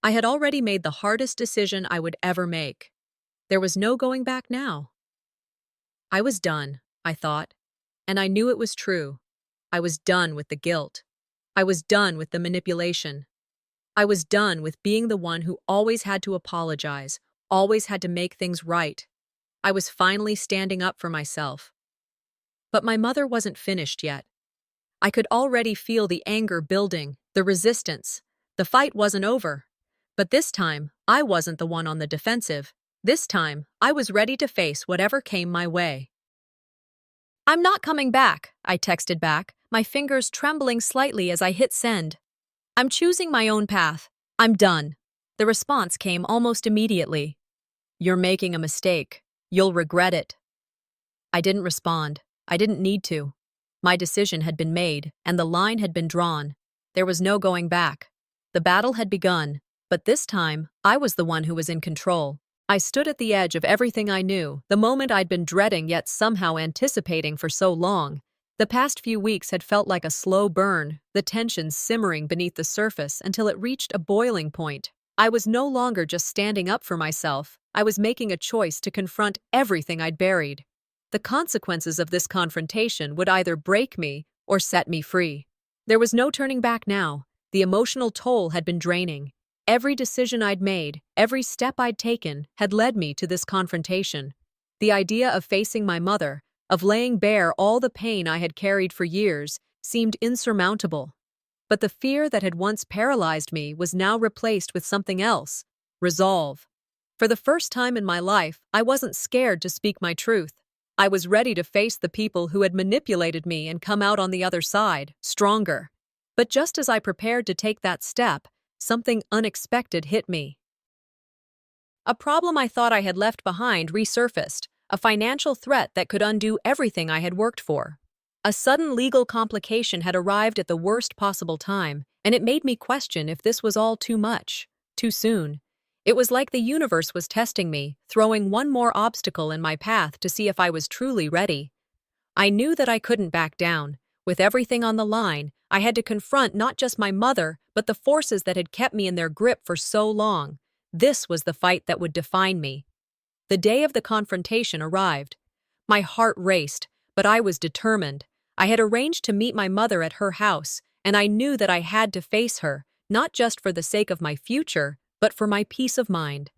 I had already made the hardest decision I would ever make. There was no going back now. I was done, I thought, and I knew it was true. I was done with the guilt. I was done with the manipulation. I was done with being the one who always had to apologize, always had to make things right. I was finally standing up for myself. But my mother wasn't finished yet. I could already feel the anger building, the resistance. The fight wasn't over. But this time, I wasn't the one on the defensive. This time, I was ready to face whatever came my way. I'm not coming back, I texted back, my fingers trembling slightly as I hit send. I'm choosing my own path. I'm done. The response came almost immediately. You're making a mistake. You'll regret it. I didn't respond. I didn't need to. My decision had been made, and the line had been drawn. There was no going back. The battle had begun, but this time, I was the one who was in control. I stood at the edge of everything I knew, the moment I'd been dreading yet somehow anticipating for so long. The past few weeks had felt like a slow burn, the tension simmering beneath the surface until it reached a boiling point. I was no longer just standing up for myself. I was making a choice to confront everything I'd buried. The consequences of this confrontation would either break me or set me free. There was no turning back now. The emotional toll had been draining. Every decision I'd made, every step I'd taken, had led me to this confrontation. The idea of facing my mother, of laying bare all the pain I had carried for years, seemed insurmountable. But the fear that had once paralyzed me was now replaced with something else: resolve. For the first time in my life, I wasn't scared to speak my truth. I was ready to face the people who had manipulated me and come out on the other side, stronger. But just as I prepared to take that step, something unexpected hit me. A problem I thought I had left behind resurfaced, a financial threat that could undo everything I had worked for. A sudden legal complication had arrived at the worst possible time, and it made me question if this was all too much, too soon. It was like the universe was testing me, throwing one more obstacle in my path to see if I was truly ready. I knew that I couldn't back down. With everything on the line, I had to confront not just my mother, but the forces that had kept me in their grip for so long. This was the fight that would define me. The day of the confrontation arrived. My heart raced, but I was determined. I had arranged to meet my mother at her house, and I knew that I had to face her, not just for the sake of my future, but for my peace of mind.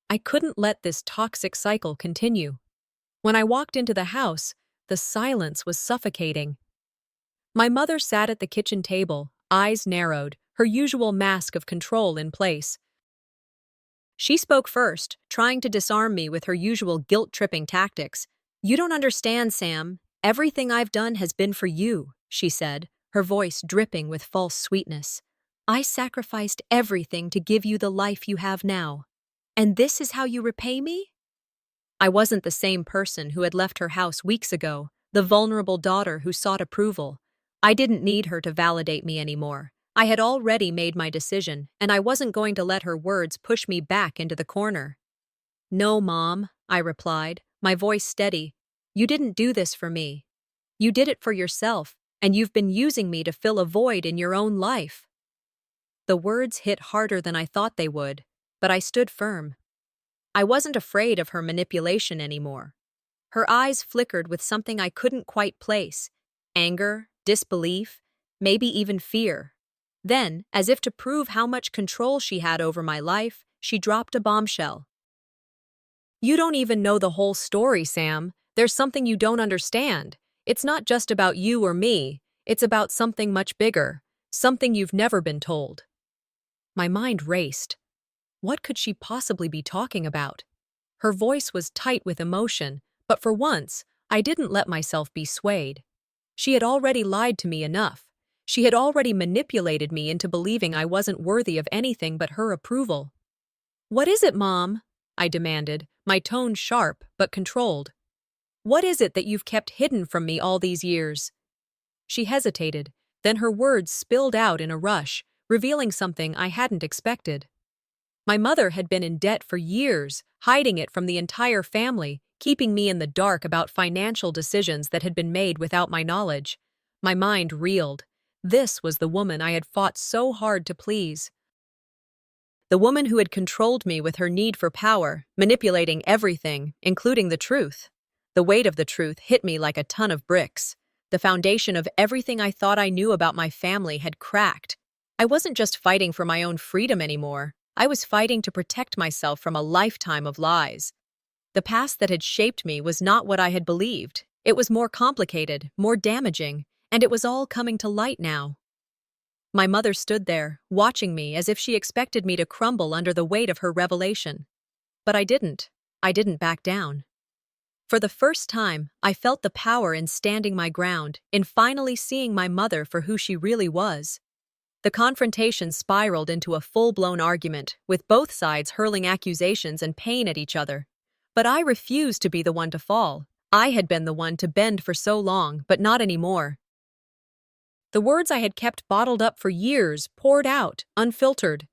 I couldn't let this toxic cycle continue. When I walked into the house, the silence was suffocating. My mother sat at the kitchen table, eyes narrowed, her usual mask of control in place. She spoke first, trying to disarm me with her usual guilt-tripping tactics. "You don't understand, Sam. Everything I've done has been for you," she said, her voice dripping with false sweetness. "I sacrificed everything to give you the life you have now. And this is how you repay me?" I wasn't the same person who had left her house weeks ago, the vulnerable daughter who sought approval. I didn't need her to validate me anymore. I had already made my decision, and I wasn't going to let her words push me back into the corner. "No, Mom," I replied, my voice steady. "You didn't do this for me. You did it for yourself, and you've been using me to fill a void in your own life." The words hit harder than I thought they would, but I stood firm. I wasn't afraid of her manipulation anymore. Her eyes flickered with something I couldn't quite place: anger, disbelief, maybe even fear. Then, as if to prove how much control she had over my life, she dropped a bombshell. "You don't even know the whole story, Sam. There's something you don't understand. It's not just about you or me. It's about something much bigger, something you've never been told." My mind raced. What could she possibly be talking about? Her voice was tight with emotion, but for once, I didn't let myself be swayed. She had already lied to me enough. She had already manipulated me into believing I wasn't worthy of anything but her approval. "What is it, Mom?" I demanded, my tone sharp but controlled. "What is it that you've kept hidden from me all these years?" She hesitated, then her words spilled out in a rush, revealing something I hadn't expected. My mother had been in debt for years, hiding it from the entire family, keeping me in the dark about financial decisions that had been made without my knowledge. My mind reeled. This was the woman I had fought so hard to please. The woman who had controlled me with her need for power, manipulating everything, including the truth. The weight of the truth hit me like a ton of bricks. The foundation of everything I thought I knew about my family had cracked. I wasn't just fighting for my own freedom anymore. I was fighting to protect myself from a lifetime of lies. The past that had shaped me was not what I had believed. It was more complicated, more damaging, and it was all coming to light now. My mother stood there, watching me as if she expected me to crumble under the weight of her revelation. But I didn't. I didn't back down. For the first time, I felt the power in standing my ground, in finally seeing my mother for who she really was. The confrontation spiraled into a full-blown argument, with both sides hurling accusations and pain at each other. But I refused to be the one to fall. I had been the one to bend for so long, but not anymore. The words I had kept bottled up for years poured out, unfiltered.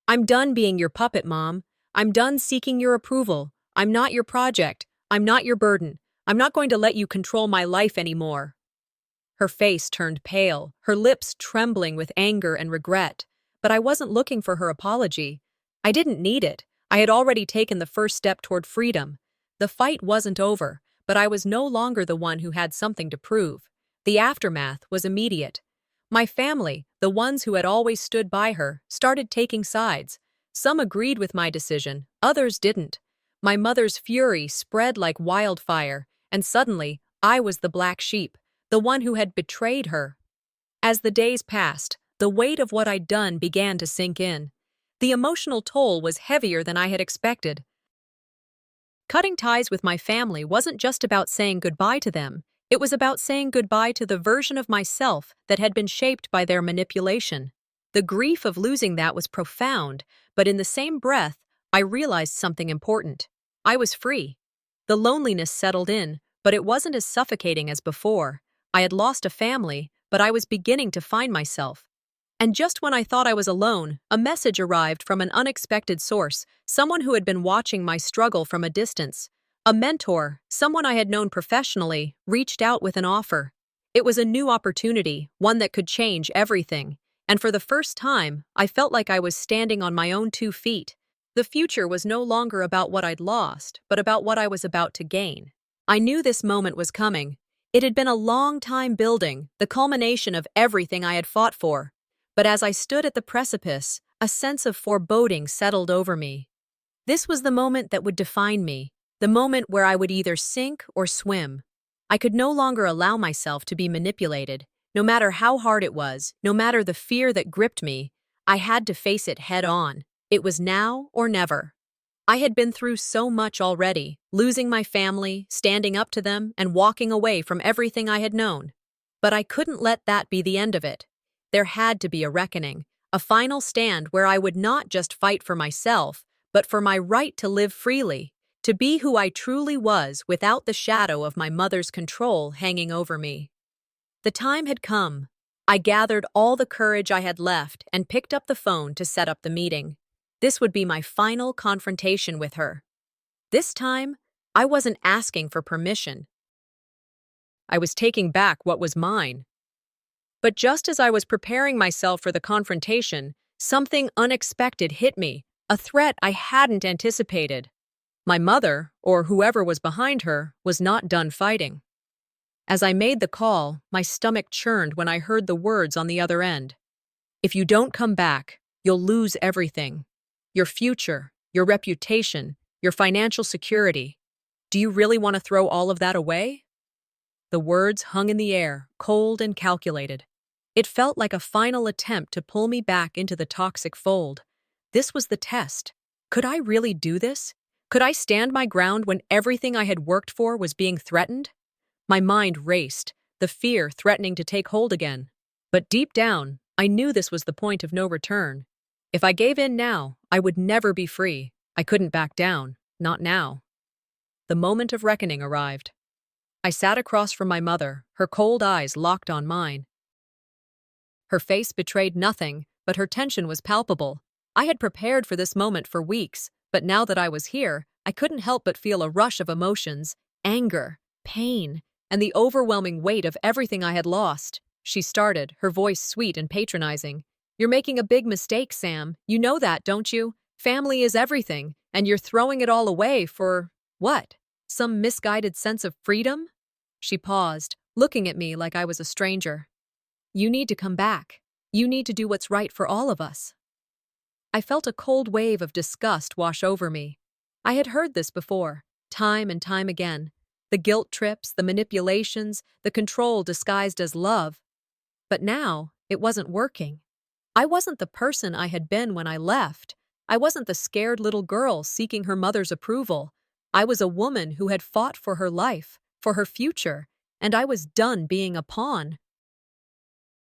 "I'm done being your puppet, Mom. I'm done seeking your approval. I'm not your project. I'm not your burden. I'm not going to let you control my life anymore." Her face turned pale, her lips trembling with anger and regret. But I wasn't looking for her apology. I didn't need it. I had already taken the first step toward freedom. The fight wasn't over, but I was no longer the one who had something to prove. The aftermath was immediate. My family, the ones who had always stood by her, started taking sides. Some agreed with my decision, others didn't. My mother's fury spread like wildfire, and suddenly, I was the black sheep, the one who had betrayed her. As the days passed, the weight of what I'd done began to sink in. The emotional toll was heavier than I had expected. Cutting ties with my family wasn't just about saying goodbye to them. It was about saying goodbye to the version of myself that had been shaped by their manipulation. The grief of losing that was profound, but in the same breath, I realized something important. I was free. The loneliness settled in, but it wasn't as suffocating as before. I had lost a family, but I was beginning to find myself. And just when I thought I was alone, a message arrived from an unexpected source, someone who had been watching my struggle from a distance. A mentor, someone I had known professionally, reached out with an offer. It was a new opportunity, one that could change everything. And for the first time, I felt like I was standing on my own 2 feet. The future was no longer about what I'd lost, but about what I was about to gain. I knew this moment was coming. It had been a long time building, the culmination of everything I had fought for. But as I stood at the precipice, a sense of foreboding settled over me. This was the moment that would define me, the moment where I would either sink or swim. I could no longer allow myself to be manipulated. No matter how hard it was, no matter the fear that gripped me, I had to face it head on. It was now or never. I had been through so much already, losing my family, standing up to them, and walking away from everything I had known. But I couldn't let that be the end of it. There had to be a reckoning, a final stand where I would not just fight for myself, but for my right to live freely, to be who I truly was without the shadow of my mother's control hanging over me. The time had come. I gathered all the courage I had left and picked up the phone to set up the meeting. This would be my final confrontation with her. This time, I wasn't asking for permission. I was taking back what was mine. But just as I was preparing myself for the confrontation, something unexpected hit me, a threat I hadn't anticipated. My mother, or whoever was behind her, was not done fighting. As I made the call, my stomach churned when I heard the words on the other end. "If you don't come back, you'll lose everything. Your future, your reputation, your financial security. Do you really want to throw all of that away?" The words hung in the air, cold and calculated. It felt like a final attempt to pull me back into the toxic fold. This was the test. Could I really do this? Could I stand my ground when everything I had worked for was being threatened? My mind raced, the fear threatening to take hold again. But deep down, I knew this was the point of no return. If I gave in now, I would never be free. I couldn't back down, not now. The moment of reckoning arrived. I sat across from my mother, her cold eyes locked on mine. Her face betrayed nothing, but her tension was palpable. I had prepared for this moment for weeks, but now that I was here, I couldn't help but feel a rush of emotions, anger, pain, and the overwhelming weight of everything I had lost. She started, her voice sweet and patronizing. "You're making a big mistake, Sam. You know that, don't you? Family is everything, and you're throwing it all away for, what? Some misguided sense of freedom?" She paused, looking at me like I was a stranger. "You need to come back. You need to do what's right for all of us." I felt a cold wave of disgust wash over me. I had heard this before, time and time again. The guilt trips, the manipulations, the control disguised as love. But now, it wasn't working. I wasn't the person I had been when I left. I wasn't the scared little girl seeking her mother's approval. I was a woman who had fought for her life, for her future, and I was done being a pawn.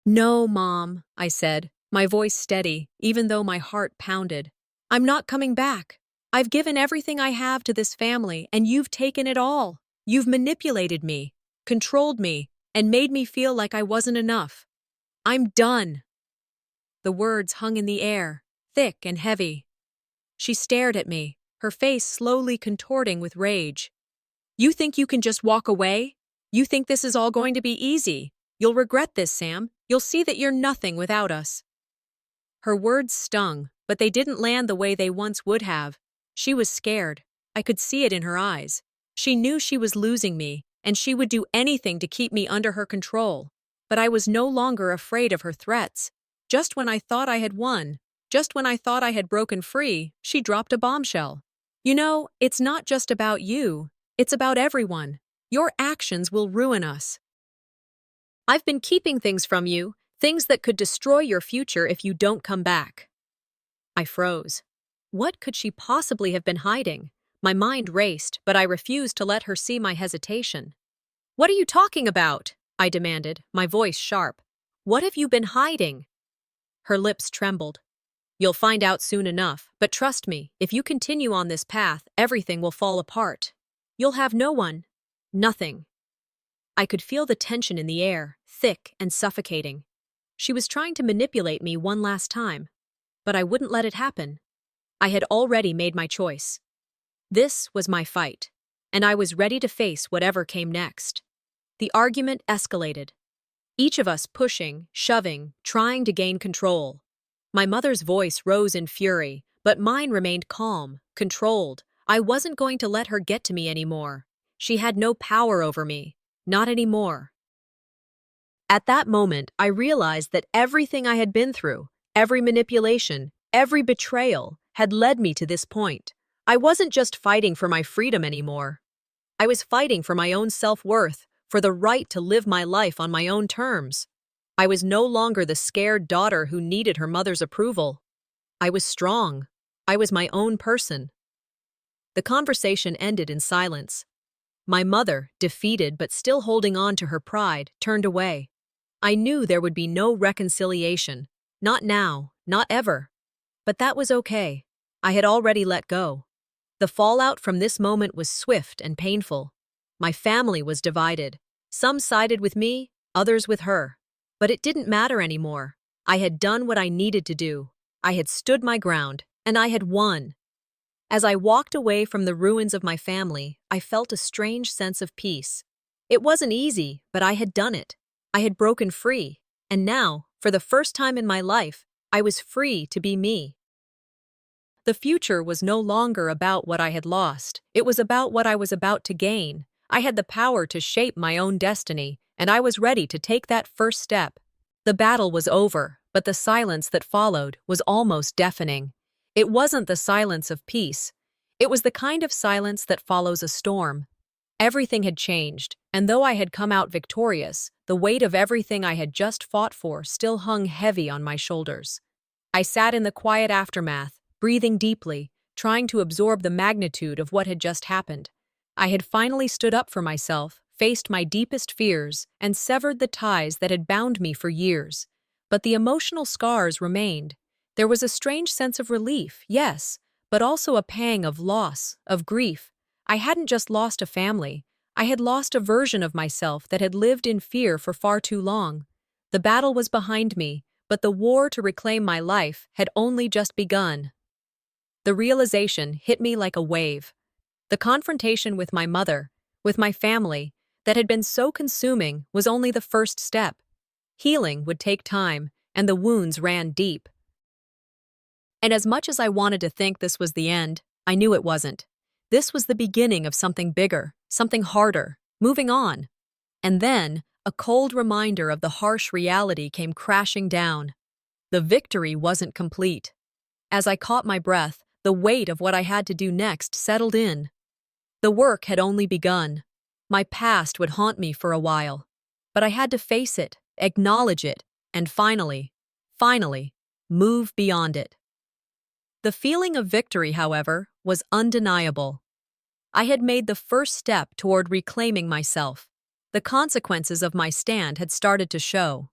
"No, Mom," I said, my voice steady, even though my heart pounded. "I'm not coming back. I've given everything I have to this family, and you've taken it all. You've manipulated me, controlled me, and made me feel like I wasn't enough. I'm done." The words hung in the air, thick and heavy. She stared at me, her face slowly contorting with rage. "You think you can just walk away? You think this is all going to be easy? You'll regret this, Sam. You'll see that you're nothing without us." Her words stung, but they didn't land the way they once would have. She was scared. I could see it in her eyes. She knew she was losing me, and she would do anything to keep me under her control. But I was no longer afraid of her threats. Just when I thought I had won, just when I thought I had broken free, she dropped a bombshell. "You know, it's not just about you. It's about everyone. Your actions will ruin us. I've been keeping things from you, things that could destroy your future if you don't come back." I froze. What could she possibly have been hiding? My mind raced, but I refused to let her see my hesitation. "What are you talking about?" I demanded, my voice sharp. "What have you been hiding?" Her lips trembled. "You'll find out soon enough, but trust me, if you continue on this path, everything will fall apart. You'll have no one. Nothing." I could feel the tension in the air, thick and suffocating. She was trying to manipulate me one last time, but I wouldn't let it happen. I had already made my choice. This was my fight, and I was ready to face whatever came next. The argument escalated. Each of us pushing, shoving, trying to gain control. My mother's voice rose in fury, but mine remained calm, controlled. I wasn't going to let her get to me anymore. She had no power over me. Not anymore. At that moment, I realized that everything I had been through, every manipulation, every betrayal, had led me to this point. I wasn't just fighting for my freedom anymore. I was fighting for my own self-worth, for the right to live my life on my own terms. I was no longer the scared daughter who needed her mother's approval. I was strong. I was my own person. The conversation ended in silence. My mother, defeated but still holding on to her pride, turned away. I knew there would be no reconciliation. Not now, not ever. But that was okay. I had already let go. The fallout from this moment was swift and painful. My family was divided. Some sided with me, others with her. But it didn't matter anymore. I had done what I needed to do. I had stood my ground, and I had won. As I walked away from the ruins of my family, I felt a strange sense of peace. It wasn't easy, but I had done it. I had broken free, and now, for the first time in my life, I was free to be me. The future was no longer about what I had lost. It was about what I was about to gain. I had the power to shape my own destiny, and I was ready to take that first step. The battle was over, but the silence that followed was almost deafening. It wasn't the silence of peace. It was the kind of silence that follows a storm. Everything had changed, And though I had come out victorious, the weight of everything I had just fought for still hung heavy on my shoulders. I sat in the quiet aftermath, breathing deeply, trying to absorb the magnitude of what had just happened. I had finally stood up for myself, faced my deepest fears, and severed the ties that had bound me for years. But the emotional scars remained. There was a strange sense of relief, yes, but also a pang of loss, of grief. I hadn't just lost a family. I had lost a version of myself that had lived in fear for far too long. The battle was behind me, but the war to reclaim my life had only just begun. The realization hit me like a wave. The confrontation with my mother, with my family, that had been so consuming was only the first step. Healing would take time, and the wounds ran deep. And as much as I wanted to think this was the end, I knew it wasn't. This was the beginning of something bigger, something harder, moving on. And then, a cold reminder of the harsh reality came crashing down. The victory wasn't complete. As I caught my breath, the weight of what I had to do next settled in. The work had only begun. My past would haunt me for a while. But I had to face it, acknowledge it, and finally, move beyond it. The feeling of victory, however, was undeniable. I had made the first step toward reclaiming myself. The consequences of my stand had started to show.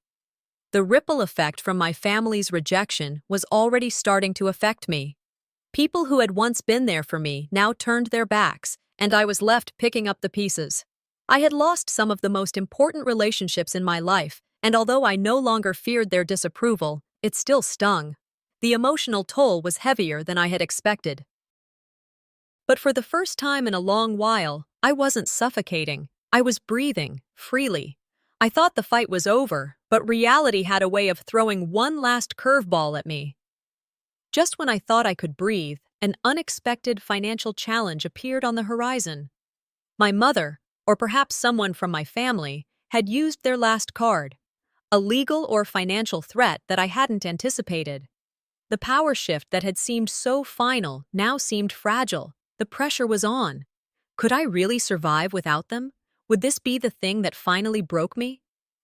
The ripple effect from my family's rejection was already starting to affect me. People who had once been there for me now turned their backs, and I was left picking up the pieces. I had lost some of the most important relationships in my life, and although I no longer feared their disapproval, it still stung. The emotional toll was heavier than I had expected. But for the first time in a long while, I wasn't suffocating. I was breathing freely. I thought the fight was over, but reality had a way of throwing one last curveball at me. Just when I thought I could breathe, an unexpected financial challenge appeared on the horizon. My mother, or perhaps someone from my family, had used their last card, a legal or financial threat that I hadn't anticipated. The power shift that had seemed so final now seemed fragile. The pressure was on. Could I really survive without them? Would this be the thing that finally broke me?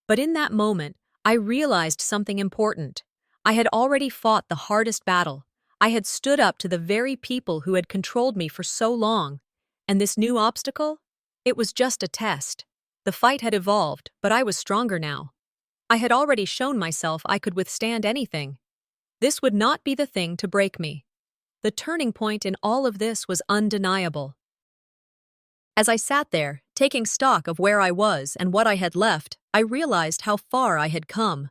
But in that moment, I realized something important. I had already fought the hardest battle. I had stood up to the very people who had controlled me for so long. And this new obstacle? It was just a test. The fight had evolved, but I was stronger now. I had already shown myself I could withstand anything. This would not be the thing to break me. The turning point in all of this was undeniable. As I sat there, taking stock of where I was and what I had left, I realized how far I had come.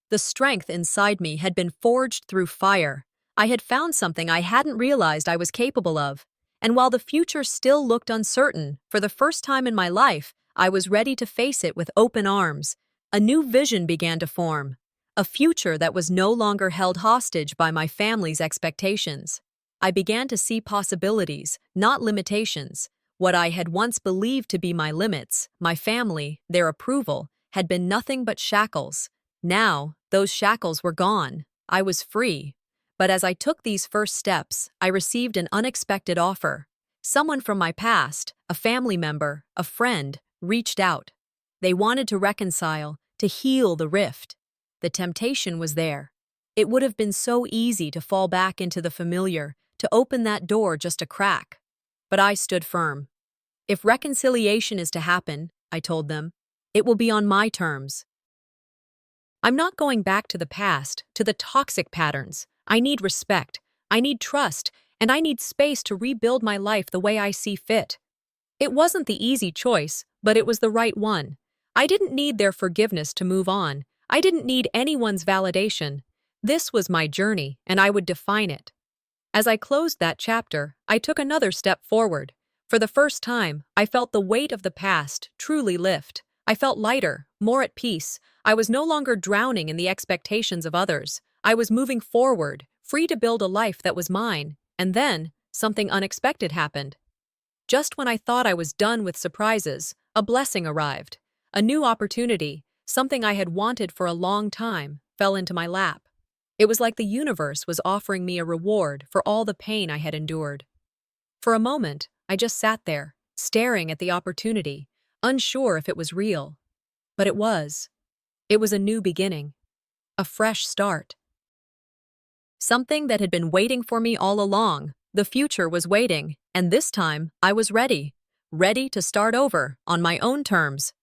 The strength inside me had been forged through fire. I had found something I hadn't realized I was capable of. And while the future still looked uncertain, for the first time in my life, I was ready to face it with open arms. A new vision began to form. A future that was no longer held hostage by my family's expectations. I began to see possibilities, not limitations. What I had once believed to be my limits, my family, their approval, had been nothing but shackles. Now, those shackles were gone. I was free. But as I took these first steps, I received an unexpected offer. Someone from my past, a family member, a friend, reached out. They wanted to reconcile, to heal the rift. The temptation was there. It would have been so easy to fall back into the familiar, to open that door just a crack. But I stood firm. If reconciliation is to happen, I told them, it will be on my terms. I'm not going back to the past, to the toxic patterns. I need respect, I need trust, and I need space to rebuild my life the way I see fit. It wasn't the easy choice, but it was the right one. I didn't need their forgiveness to move on. I didn't need anyone's validation. This was my journey, and I would define it. As I closed that chapter, I took another step forward. For the first time, I felt the weight of the past truly lift. I felt lighter, more at peace. I was no longer drowning in the expectations of others. I was moving forward, free to build a life that was mine. And then, something unexpected happened. Just when I thought I was done with surprises, a blessing arrived. A new opportunity, something I had wanted for a long time, fell into my lap. It was like the universe was offering me a reward for all the pain I had endured. For a moment, I just sat there, staring at the opportunity. unsure if it was real. But it was. It was a new beginning, a fresh start. Something that had been waiting for me all along. The future was waiting, and this time I was ready. Ready to start over on my own terms.